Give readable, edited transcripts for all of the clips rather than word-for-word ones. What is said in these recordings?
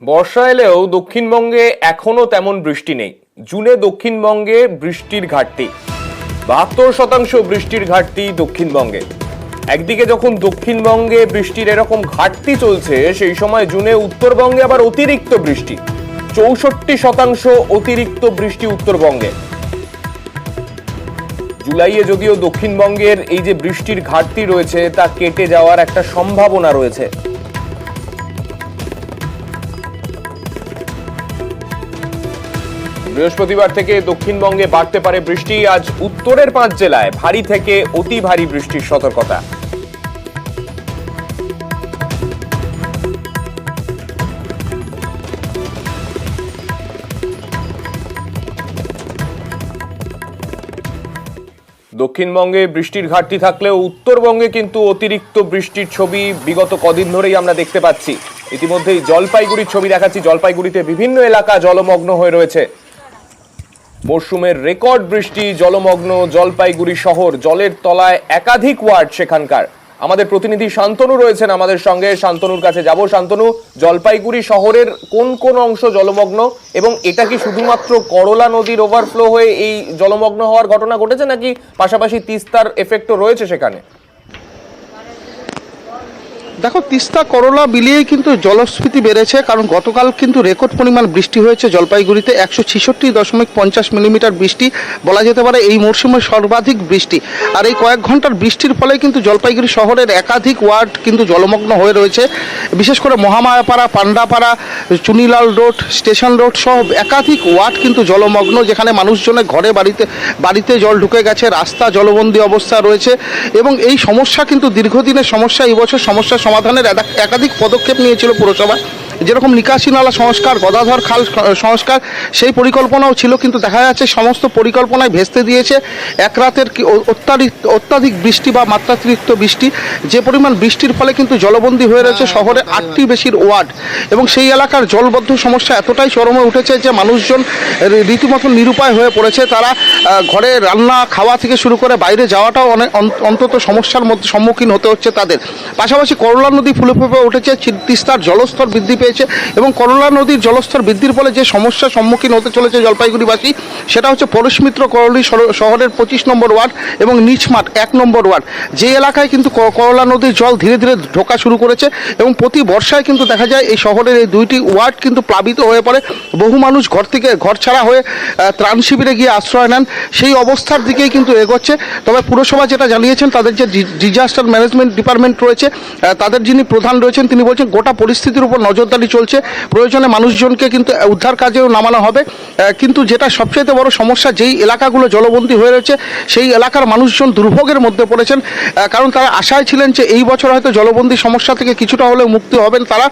বর্ষা এলেও দক্ষিণবঙ্গে এখনো তেমন বৃষ্টি নেই। জুনে দক্ষিণবঙ্গে বৃষ্টির ঘাটতি, 72% বৃষ্টির ঘাটতি দক্ষিণবঙ্গে। একদিকে যখন দক্ষিণবঙ্গে বৃষ্টির এরকম ঘাটতি চলছে, সেই সময় জুনে উত্তরবঙ্গে আবার অতিরিক্ত বৃষ্টি, 64% অতিরিক্ত বৃষ্টি উত্তরবঙ্গে। জুলাইয়ে যদিও দক্ষিণবঙ্গের এই যে বৃষ্টির ঘাটতি রয়েছে তা কেটে যাওয়ার একটা সম্ভাবনা রয়েছে। বৃহস্পতিবার থেকে দক্ষিণবঙ্গে বাড়তে পারে বৃষ্টি। আজ উত্তরের 5 জেলায় ভারী থেকে অতি ভারী বৃষ্টির সতর্কতা। দক্ষিণবঙ্গে বৃষ্টির ঘাটতি থাকলেও উত্তরবঙ্গে কিন্তু অতিরিক্ত বৃষ্টির ছবি বিগত কদিন ধরেই আমরা দেখতে পাচ্ছি। ইতিমধ্যেই জলপাইগুড়ির ছবি দেখাচ্ছি। জলপাইগুড়িতে বিভিন্ন এলাকা জলমগ্ন হয়ে রয়েছে। মরশুমের রেকর্ড বৃষ্টি, জলমগ্ন জলপাইগুড়ি শহর, জলের তলায় একাধিক ওয়ার্ড সেখানকার। আমাদের প্রতিনিধি শান্তনু রয়েছেন আমাদের সঙ্গে, শান্তনুর কাছে যাব। শান্তনু, জলপাইগুড়ি শহরের কোন কোন অংশ জলমগ্ন, এবং এটা কি শুধুমাত্র করলা নদীর ওভারফ্লো হয়ে এই জলমগ্ন হওয়ার ঘটনা ঘটেছে, নাকি পাশাপাশি তিস্তার এফেক্টও রয়েছে সেখানে? দেখো, তিস্তা করলা বিলিয়েই কিন্তু জলস্ফীতি বেড়েছে, কারণ গতকাল কিন্তু রেকর্ড পরিমাণ বৃষ্টি হয়েছে জলপাইগুড়িতে। 166.50 মিলিমিটার বৃষ্টি বলা যেতে পারে এই মরশুমের সর্বাধিক বৃষ্টি। আর এই কয়েক ঘন্টার বৃষ্টির ফলে কিন্তু জলপাইগুড়ি শহরের একাধিক ওয়ার্ড কিন্তু জলমগ্ন হয়ে রয়েছে। বিশেষ করে Mahamayapara, Pandapara, Chunilal road, station road সহ একাধিক ওয়ার্ড কিন্তু জলমগ্ন, যেখানে মানুষজনের ঘরে বাড়িতে জল ঢুকে গেছে, রাস্তা জলবন্দী অবস্থা রয়েছে। এবং এই সমস্যা কিন্তু দীর্ঘদিনের সমস্যা। এই বছর সমস্যা সমাধানের একাধিক পদক্ষেপ নিয়েছিল পুরসভা, যেরকম নিকাশি নালা সংস্কার, গদাধর খাল সংস্কার, সেই পরিকল্পনাও ছিল, কিন্তু দেখা যাচ্ছে সমস্ত পরিকল্পনায় ভেস্তে দিয়েছে এক রাতের অত্যাধিক বৃষ্টি বা মাত্রাতিরিক্ত বৃষ্টি। যে পরিমাণ বৃষ্টির ফলে কিন্তু জলবন্দী হয়ে রয়েছে শহরে 8টি বেশির ওয়ার্ড, এবং সেই এলাকার জলবদ্ধ সমস্যা এতটাই চরমে উঠেছে যে মানুষজন রীতিমতো নিরুপায় হয়ে পড়েছে। তারা ঘরে রান্না খাওয়া থেকে শুরু করে বাইরে যাওয়াটাও অনেক অন্তত সমস্যার মধ্যে সম্মুখীন হতে হচ্ছে তাদের। পাশাপাশি করলা নদী ফুলে ফেঁপে উঠেছে, তিস্তার জলস্তর বৃদ্ধি পেয়েছে, এবং করলা নদীর জলস্তর বৃদ্ধির ফলে যে সমস্যার সম্মুখীন হতে চলেছে জলপাইগুড়িবাসী, সেটা হচ্ছে পরশমিত্র করলি শহরের 25 নম্বর ওয়ার্ড এবং নিচমাঠ 1 নম্বর ওয়ার্ড, যে এলাকায় কিন্তু করলা নদীর জল ধীরে ধীরে ঢোকা শুরু করেছে। এবং প্রতি বর্ষায় কিন্তু দেখা যায় এই শহরের এই দুইটি ওয়ার্ড কিন্তু প্লাবিত হয়ে পড়ে। বহু মানুষ ঘর ছাড়া হয়ে ত্রাণ শিবিরে গিয়ে আশ্রয় নেন। সেই অবস্থার দিকেই কিন্তু এগোচ্ছে। তবে পুরসভা যেটা জানিয়েছেন, তাদের যে ডিজাস্টার ম্যানেজমেন্ট ডিপার্টমেন্ট রয়েছে, তাদের যিনি প্রধান রয়েছেন, তিনি বলছেন গোটা পরিস্থিতির উপর নজরদারি চলছে, প্রয়োজনে মানুষজনকে কিন্তু উদ্ধার কাজেও নামানো হবে। কিন্তু যেটা সবচেয়ে বড় সমস্যা, যেই এলাকাগুলো জলবন্দী হয়ে রয়েছে সেই এলাকার মানুষজন দুর্ভোগের মধ্যে পড়েছেন, কারণ তারা আশায় ছিলেন যে এই বছর হয়তো জলবন্দী সমস্যা থেকে কিছুটা হলেও মুক্তি হবেন তারা,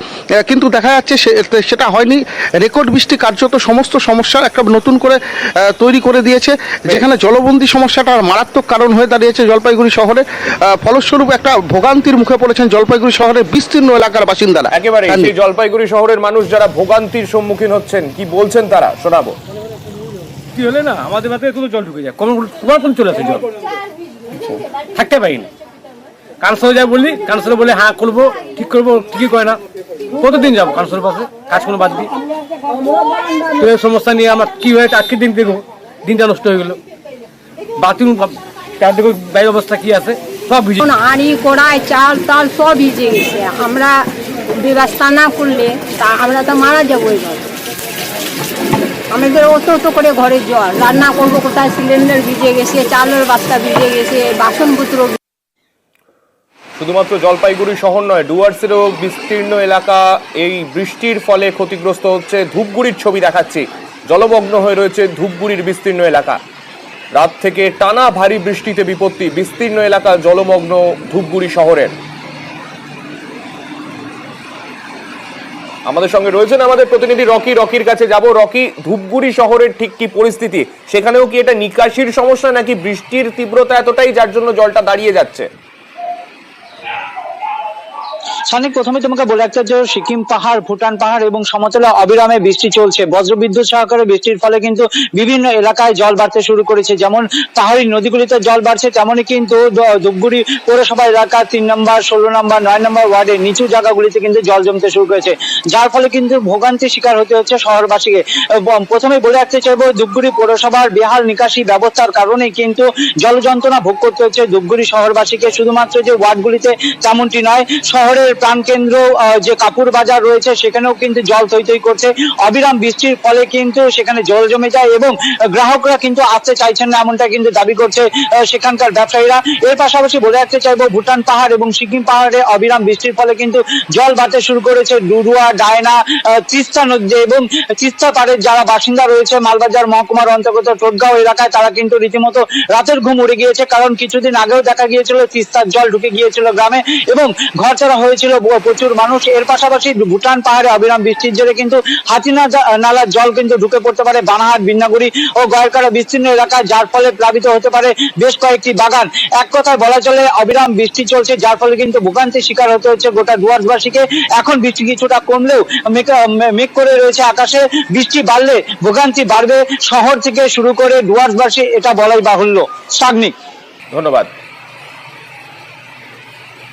কিন্তু দেখা যাচ্ছে সেটা হয়নি। রেকর্ড বৃষ্টি কার্যত সমস্ত সমস্যার একটা নতুন করে তৈরি করে দিয়েছে, যেখানে জলবন্দী সমস্যাটা মারাত্মক কারণ হয়ে দাঁড়িয়েছে জলপাইগুড়ি শহরে। ফলস্বরূপ একটা ভোগান্তির মুখে পড়েছেন জলপাইগুড়ি শহরের বিস্তীর্ণ এলাকার বাসিন্দারা। একেবারে সেই জলপাইগুড়ি শহরের মানুষ যারা ভোগান্তির সম্মুখীন হচ্ছেন, কি বলছেন তারা শোনাবো। কি হলে না, আমাদের মাথায় কোনো জল ঢুকে যায়, কোন চলে আসে জল, থাকতে পারি না। কাউন্সিলর যাই বললি, কাউন্সিলর বলে হ্যাঁ করবো, ঠিক করবো, ঠিকই করে না। কতদিন যাবো কাউন্সিলর পাশে, কাজ কোনো বাদ দিই। তো এই সমস্যা নিয়ে আমার কি হয়েছে, আজকে দিন দেখবো, দিনটা নষ্ট হয়ে গেলো। বাথরুম দেখো বাইরের অবস্থা কি আছে, সব ভিজে, আড়ি কড়াই চাল টাল সব ভিজে গেছে। আমরা ব্যবস্থা না করলে তা আমরা তো মারা যাবো। এবার আমাদের অত করে ঘরে জল, রান্না করবো কোথায়, সিলিন্ডার ভিজে গেছে, চালের বস্তা ভিজে গেছে, বাসনপত্র। শুধুমাত্র জলপাইগুড়ি শহর নয়, ডুয়ার্সেরও বিস্তীর্ণ এলাকা এই বৃষ্টির ফলে ক্ষতিগ্রস্ত হচ্ছে। ধূপগুড়ির ছবি দেখাচ্ছি, জলমগ্ন হয়ে রয়েছে ধূপগুড়ির বিস্তীর্ণ এলাকা। রাত থেকে টানা ভারী বৃষ্টিতে বিপত্তি, বিস্তীর্ণ এলাকা জলমগ্ন ধূপগুড়ি শহরের। আমাদের সঙ্গে রয়েছেন আমাদের প্রতিনিধি রকি। রকির কাছে যাব। রকি, ধূপগুড়ি শহরের ঠিক কি পরিস্থিতি? সেখানেও কি এটা নিকাশির সমস্যা, নাকি বৃষ্টির তীব্রতা এতটাই যার জন্য জলটা দাঁড়িয়ে যাচ্ছে? সানিক, প্রথমে তোমাকে বলে রাখতে চাই, সিকিম পাহাড়, ভুটান পাহাড় এবং সমতলে অবিরামে বৃষ্টি চলছে। বজ্রবিদ্যুৎ সহকারে বৃষ্টির ফলে কিন্তু বিভিন্ন এলাকায় জল বাড়তে শুরু করেছে। যেমন পাহাড়ি নদীগুলিতে জল বাড়ছে, তেমনই কিন্তু ধূপগুড়ি পৌরসভা এলাকা 3 নম্বর, 16 নম্বর, 9 নম্বর ওয়ার্ডের নিচু জায়গাগুলিতে কিন্তু জল জমতে শুরু করেছে, যার ফলে কিন্তু ভোগান্তির শিকার হতে হচ্ছে শহরবাসীকে। প্রথমে বলে রাখতে চাইবো, ধূপগুড়ি পৌরসভার বেহাল নিকাশি ব্যবস্থার কারণে কিন্তু জল যন্ত্রণা ভোগ করতে হচ্ছে ধূপগুড়ি শহরবাসীকে। শুধুমাত্র যে ওয়ার্ডগুলিতে তেমনটি নয়, শহরের প্রাণকেন্দ্র যে কাপুর বাজার রয়েছে সেখানেও কিন্তু জল থই থই করছে। অবিরাম বৃষ্টির ফলে কিন্তু সেখানে জল জমে যায় এবং গ্রাহকরা কিন্তু আসতে চাইছেন না, এমনটা কিন্তু দাবি করছে সেখানকার ব্যবসায়ীরা। এর পাশাপাশি বলে রাখতে চাইবো, ভুটান পাহাড় এবং সিকিম পাহাড়ে অবিরাম বৃষ্টির ফলে কিন্তু জল বাড়তে শুরু করেছে ডুডুয়া, ডায়না, তিস্তা নদী এবং তিস্তা পাড়ের যারা বাসিন্দা রয়েছে মালবাজার মহকুমার অন্তর্গত টোটগাঁও এলাকায়, তারা কিন্তু রীতিমতো রাতের ঘুম উড়ে গিয়েছে। কারণ কিছুদিন আগেও দেখা গিয়েছিল তিস্তার জল ঢুকে গিয়েছিল গ্রামে এবং ঘরছাড়া হয়েছিল প্রচুর মানুষ। এর পাশাপাশি ভুটান পাহাড়ে অবিরাম বৃষ্টির জেরে কিন্তু হাতিনা নালার জল কিন্তু ঢুকে পড়তে পারে বানাহাট, বিন্নাগুড়ি ও গয়েরকাটা বিস্তীর্ণ এলাকায়, যার ফলে প্লাবিত হতে পারে বেশ কয়েকটি বাগান। এক কথায় বলা চলে অবিরাম বৃষ্টি চলছে, যার ফলে কিন্তু ভোগান্তির শিকার হতে হচ্ছে গোটা ডুয়ার্সবাসীকে। এখন বৃষ্টি কিছুটা কমলেও মেঘ করে রয়েছে আকাশে। বৃষ্টি বাড়লে ভোগান্তি বাড়বে শহর থেকে শুরু করে ডুয়ার্সবাসী, এটা বলাই বাহুল্য। সাগনিক, ধন্যবাদ।